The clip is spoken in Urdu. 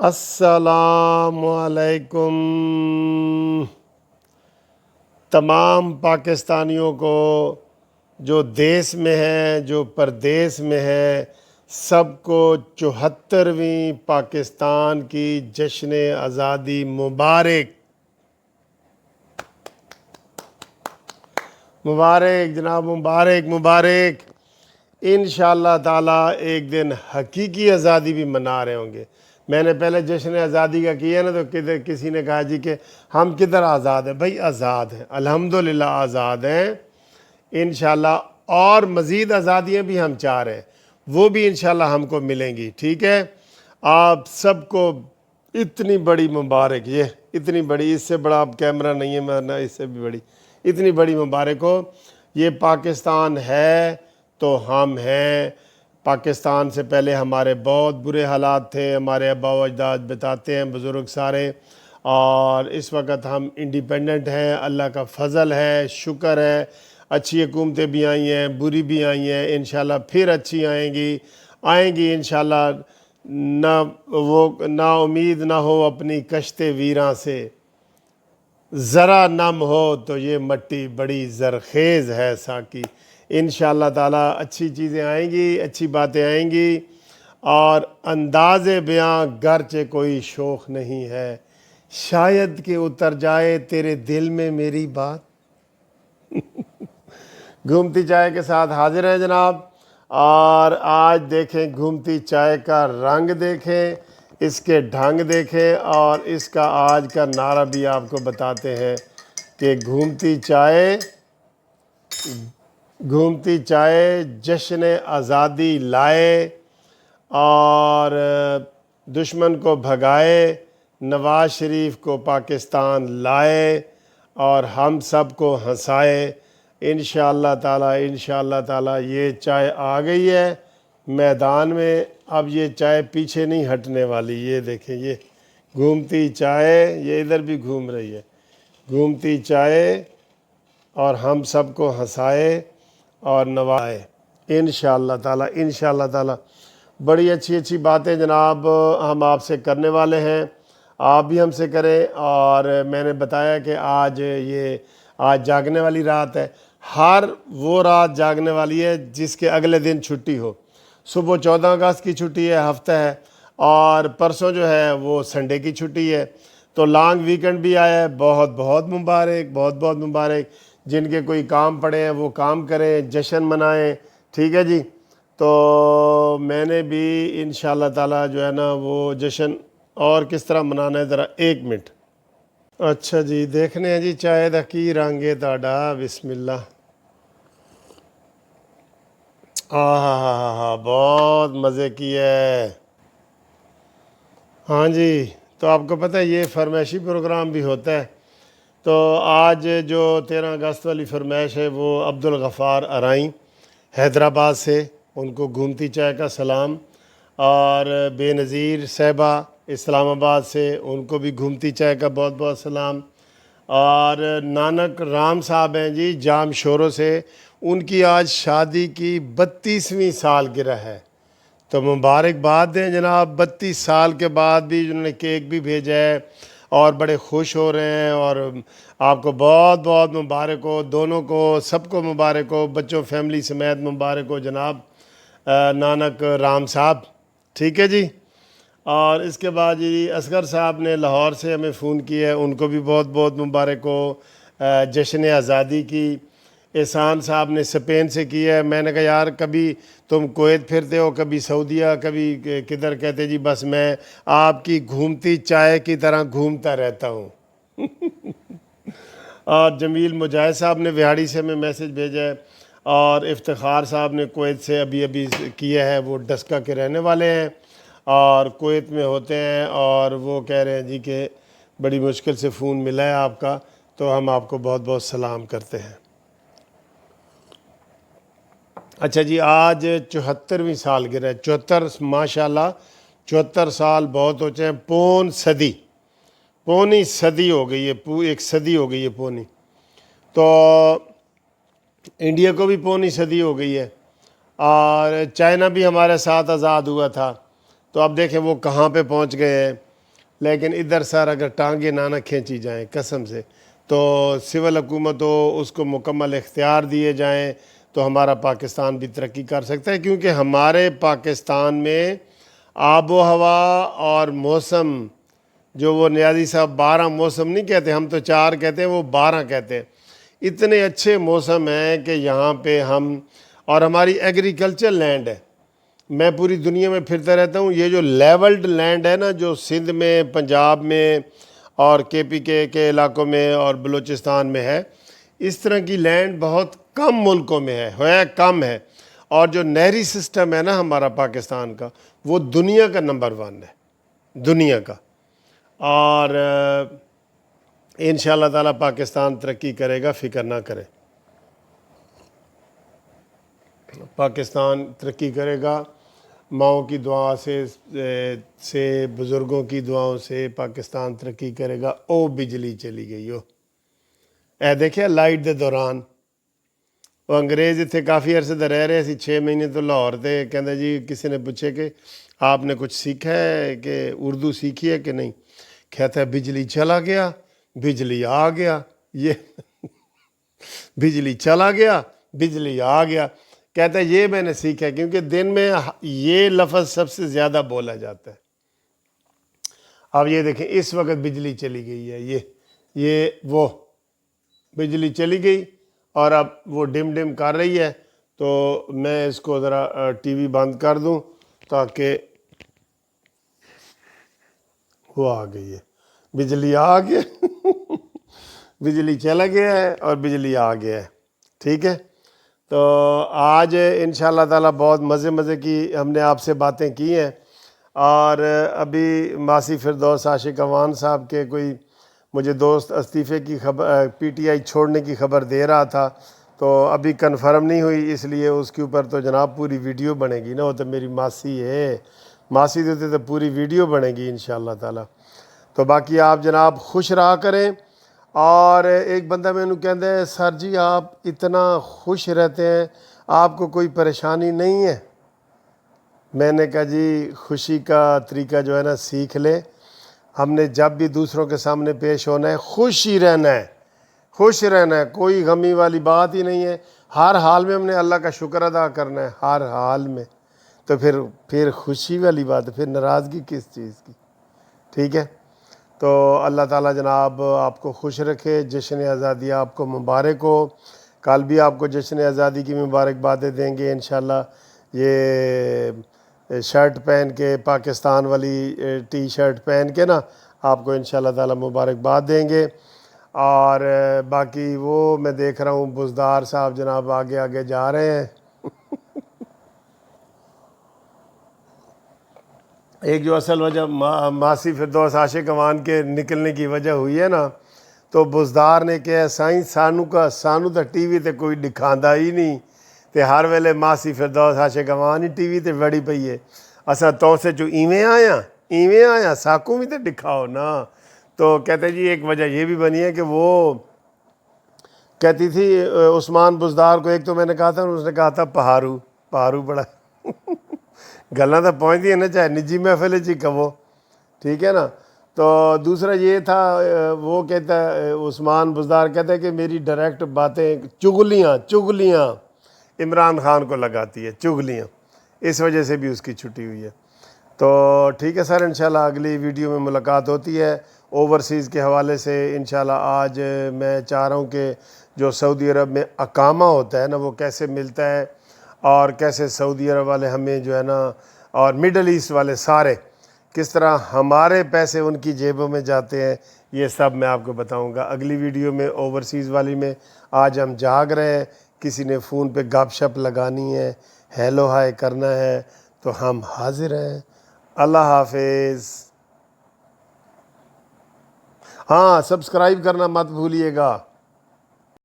السلام علیکم تمام پاکستانیوں کو، جو دیس میں ہیں جو پردیس میں ہیں، سب کو 74ویں پاکستان کی جشن آزادی مبارک مبارک جناب، مبارک مبارک۔ انشاءاللہ تعالیٰ ایک دن حقیقی آزادی بھی منا رہے ہوں گے۔ میں نے پہلے جشن آزادی کا کیا نا، تو کسی نے کہا جی کہ ہم کدھر آزاد ہیں؟ بھائی آزاد ہیں، الحمدللہ آزاد ہیں انشاءاللہ، اور مزید آزادیاں بھی ہم چاہ رہے ہیں، وہ بھی انشاءاللہ ہم کو ملیں گی۔ ٹھیک ہے، آپ سب کو اتنی بڑی مبارک، یہ اتنی بڑی، اس سے بڑا اب کیمرہ نہیں ہے مرنا، اس سے بھی بڑی، اتنی بڑی مبارک ہو۔ یہ پاکستان ہے تو ہم ہیں۔ پاکستان سے پہلے ہمارے بہت برے حالات تھے، ہمارے آبا و اجداد بتاتے ہیں بزرگ سارے، اور اس وقت ہم انڈیپینڈنٹ ہیں، اللہ کا فضل ہے، شکر ہے۔ اچھی حکومتیں بھی آئی ہیں، بری بھی آئی ہیں، انشاءاللہ پھر اچھی آئیں گی انشاءاللہ۔ نا امید نہ ہو اپنی کشت ویراں سے، ذرا نم ہو تو یہ مٹی بڑی زرخیز ہے ساقی۔ انشاءاللہ تعالیٰ اچھی چیزیں آئیں گی، اچھی باتیں آئیں گی، اور انداز بیاں گرچہ کوئی شوق نہیں ہے، شاید کہ اتر جائے تیرے دل میں میری بات۔ گھومتی چائے کے ساتھ حاضر ہیں جناب، اور آج دیکھیں گھومتی چائے کا رنگ دیکھیں، اس کے ڈھنگ دیکھیں، اور اس کا آج کا نعرہ بھی آپ کو بتاتے ہیں کہ گھومتی چائے جشن آزادی لائے اور دشمن کو بھگائے، نواز شریف کو پاکستان لائے اور ہم سب کو ہنسائے انشاءاللہ تعالیٰ۔ یہ چائے آ گئی ہے میدان میں، اب یہ چائے پیچھے نہیں ہٹنے والی۔ یہ دیکھیں، یہ گھومتی چائے، یہ ادھر بھی گھوم رہی ہے، گھومتی چائے، اور ہم سب کو ہنسائے اور نوائے انشاءاللہ تعالیٰ۔ بڑی اچھی باتیں جناب ہم آپ سے کرنے والے ہیں، آپ بھی ہم سے کریں۔ اور میں نے بتایا کہ آج جاگنے والی رات ہے، ہر وہ رات جاگنے والی ہے جس کے اگلے دن چھٹی ہو۔ صبح 14 اگست کی چھٹی ہے، ہفتہ ہے، اور پرسوں جو ہے وہ سنڈے کی چھٹی ہے، تو لانگ ویکنڈ بھی آیا ہے۔ بہت بہت مبارک۔ جن کے کوئی کام پڑے ہیں وہ کام کریں، جشن منائیں، ٹھیک ہے جی۔ تو میں نے بھی انشاءاللہ تعالیٰ جو ہے نا وہ جشن اور کس طرح منانا ہے، ذرا ایک منٹ۔ اچھا جی، دیکھنے ہیں جی چائے دا کی رنگ ہے تہاڈا، بسم اللہ۔ بہت مزے کی ہے۔ ہاں جی، تو آپ کو پتہ ہے یہ فرمائشی پروگرام بھی ہوتا ہے، تو آج جو 13 اگست والی فرمائش ہے وہ عبدالغفار ارائیں حیدرآباد سے، ان کو گھومتی چائے کا سلام، اور بے نظیر صاحبہ اسلام آباد سے، ان کو بھی گھومتی چائے کا بہت بہت سلام، اور نانک رام صاحب ہیں جی جام شوروں سے، ان کی آج شادی کی 32ویں سالگرہ ہے، تو مبارکباد دیں جناب۔ 32 سال کے بعد بھی انہوں نے کیک بھی بھیجا ہے اور بڑے خوش ہو رہے ہیں، اور آپ کو بہت بہت مبارک ہو، دونوں کو، سب کو مبارک ہو، بچوں فیملی سمیت مبارک ہو جناب نانک رام صاحب، ٹھیک ہے جی۔ اور اس کے بعد جی اصغر صاحب نے لاہور سے ہمیں فون کیا ہے، ان کو بھی بہت بہت مبارک ہو جشن آزادی کی۔ احسان صاحب نے اسپین سے کیا ہے، میں نے کہا یار کبھی تم کویت پھرتے ہو، کبھی سعودیہ، کبھی کدھر، کہتے جی بس میں آپ کی گھومتی چائے کی طرح گھومتا رہتا ہوں۔ اور جمیل مجاہد صاحب نے وہاڑی سے ہمیں میسج بھیجا ہے، اور افتخار صاحب نے کویت سے ابھی کیا ہے، وہ ڈسکا کے رہنے والے ہیں اور کویت میں ہوتے ہیں، اور وہ کہہ رہے ہیں جی کہ بڑی مشکل سے فون ملا ہے آپ کا، تو ہم آپ کو بہت بہت سلام کرتے ہیں۔ اچھا جی، آج 74ویں سالگرہ ہے، 74 ماشاءاللہ، 74 سال بہت ہو چاہے، پونی صدی ہو گئی ہے، ایک صدی ہو گئی ہے پونی، تو انڈیا کو بھی پونی صدی ہو گئی ہے، اور چائنا بھی ہمارے ساتھ آزاد ہوا تھا، تو اب دیکھیں وہ کہاں پہ پہنچ گئے ہیں۔ لیکن ادھر سر اگر ٹانگیں نہ کھینچی جائیں قسم سے، تو سول حکومت ہو اس کو مکمل اختیار دیے جائیں تو ہمارا پاکستان بھی ترقی کر سکتا ہے، کیونکہ ہمارے پاکستان میں آب و ہوا اور موسم، جو وہ نیازی صاحب 12 موسم نہیں کہتے، ہم تو 4 کہتے ہیں، وہ 12 کہتے ہیں، اتنے اچھے موسم ہیں کہ یہاں پہ ہم، اور ہماری ایگریکلچر لینڈ ہے، میں پوری دنیا میں پھرتا رہتا ہوں، یہ جو لیولڈ لینڈ ہے نا، جو سندھ میں، پنجاب میں اور KPK کے علاقوں میں اور بلوچستان میں ہے، اس طرح کی لینڈ بہت کم ملکوں میں ہے کم ہے، اور جو نہری سسٹم ہے نا ہمارا پاکستان کا، وہ دنیا کا نمبر 1 ہے، دنیا کا، اور انشاءاللہ تعالیٰ پاکستان ترقی کرے گا، فکر نہ کرے، پاکستان ترقی کرے گا، ماؤں کی دعا سے بزرگوں کی دعاؤں سے پاکستان ترقی کرے گا۔ او بجلی چلی گئی ہو، اے دیکھیں لائٹ دے دوران وہ انگریز اتنے کافی عرصے تک رہ رہے سی، 6 مہینے تو لاہور تھے، کہتے جی کسی نے پوچھے کہ آپ نے کچھ سیکھا ہے کہ اردو سیکھی ہے کہ نہیں، کہتا ہے بجلی چلا گیا، بجلی آ گیا، یہ بجلی چلا گیا، بجلی آ گیا، کہتا ہے یہ میں نے سیکھا ہے، کیونکہ دن میں یہ لفظ سب سے زیادہ بولا جاتا ہے۔ اب یہ دیکھیں اس وقت بجلی چلی گئی ہے، یہ وہ بجلی چلی گئی اور اب وہ ڈم کر رہی ہے، تو میں اس کو ذرا ٹی وی بند کر دوں تاکہ وہ آ گئی ہے، بجلی آ گیا بجلی چلا گیا ہے اور بجلی آ گیا ہے، ٹھیک ہے۔ تو آج انشاءاللہ تعالیٰ بہت مزے کی ہم نے آپ سے باتیں کی ہیں، اور ابھی ماسی فردوس عاشق اوان صاحب کے کوئی مجھے دوست استعفے کی خبر، PTI چھوڑنے کی خبر دے رہا تھا، تو ابھی کنفرم نہیں ہوئی، اس لیے اس کے اوپر تو جناب پوری ویڈیو بنے گی نا، وہ تو میری ماسی ہے، ماسی دیتے تو پوری ویڈیو بنے گی انشاءاللہ تعالیٰ۔ تو باقی آپ جناب خوش رہا کریں، اور ایک بندہ میں نے کہتا ہے سر جی آپ اتنا خوش رہتے ہیں، آپ کو کوئی پریشانی نہیں ہے؟ میں نے کہا جی خوشی کا طریقہ جو ہے نا سیکھ لے، ہم نے جب بھی دوسروں کے سامنے پیش ہونا ہے خوش ہی رہنا ہے، خوش رہنا ہے، کوئی غمی والی بات ہی نہیں ہے، ہر حال میں ہم نے اللہ کا شکر ادا کرنا ہے، ہر حال میں، تو پھر خوشی والی بات ہے، پھر ناراضگی کس چیز کی، ٹھیک ہے۔ تو اللہ تعالیٰ جناب آپ کو خوش رکھے، جشن آزادی آپ کو مبارک ہو، کل بھی آپ کو جشن آزادی کی مبارکبادیں دیں گے انشاءاللہ، یہ شرٹ پہن کے پاکستان والی ٹی شرٹ پہن کے نا آپ کو انشاءاللہ تعالیٰ مبارکباد دیں گے۔ اور باقی وہ میں دیکھ رہا ہوں بزدار صاحب جناب آگے جا رہے ہیں، ایک جو اصل وجہ ماسی فردوس عاشق اوان کے نکلنے کی وجہ ہوئی ہے نا، تو بزدار نے کہا سائیں سانو تو ٹی وی تے کوئی دکھاندا ہی نہیں، تے ہر ویلے ماسی فردوس عاشق اوان ہی ٹی وی تے وڑی پئی ہے، اساں تو سے جو ایویں آیا ساکوں بھی تے دکھاؤ نا۔ تو کہتے جی ایک وجہ یہ بھی بنی ہے کہ وہ کہتی تھی عثمان بزدار کو، ایک تو میں نے کہا تھا، اس نے کہا تھا پہاڑو بڑا گلاں تو پہنچتی ہیں نا، چاہے نجی محفل چی کہو، ٹھیک ہے نا۔ تو دوسرا یہ تھا، وہ کہتا ہے عثمان بزدار کہتا ہے کہ میری ڈائریکٹ باتیں چگلیاں عمران خان کو لگاتی ہے، چگلیاں، اس وجہ سے بھی اس کی چھٹی ہوئی ہے۔ تو ٹھیک ہے سر، انشاءاللہ اگلی ویڈیو میں ملاقات ہوتی ہے اوورسیز کے حوالے سے انشاءاللہ۔ آج میں چاہ رہا ہوں کہ جو سعودی عرب میں اقامہ ہوتا ہے نا وہ کیسے ملتا ہے، اور کیسے سعودی عرب والے ہمیں جو ہے نا، اور مڈل ایسٹ والے سارے کس طرح ہمارے پیسے ان کی جیبوں میں جاتے ہیں، یہ سب میں آپ کو بتاؤں گا اگلی ویڈیو میں اوورسیز والی میں۔ آج ہم جاگ رہے ہیں، کسی نے فون پہ گپ شپ لگانی ہے، ہیلو ہائے کرنا ہے، تو ہم حاضر ہیں۔ اللہ حافظ۔ ہاں سبسکرائب کرنا مت بھولیے گا۔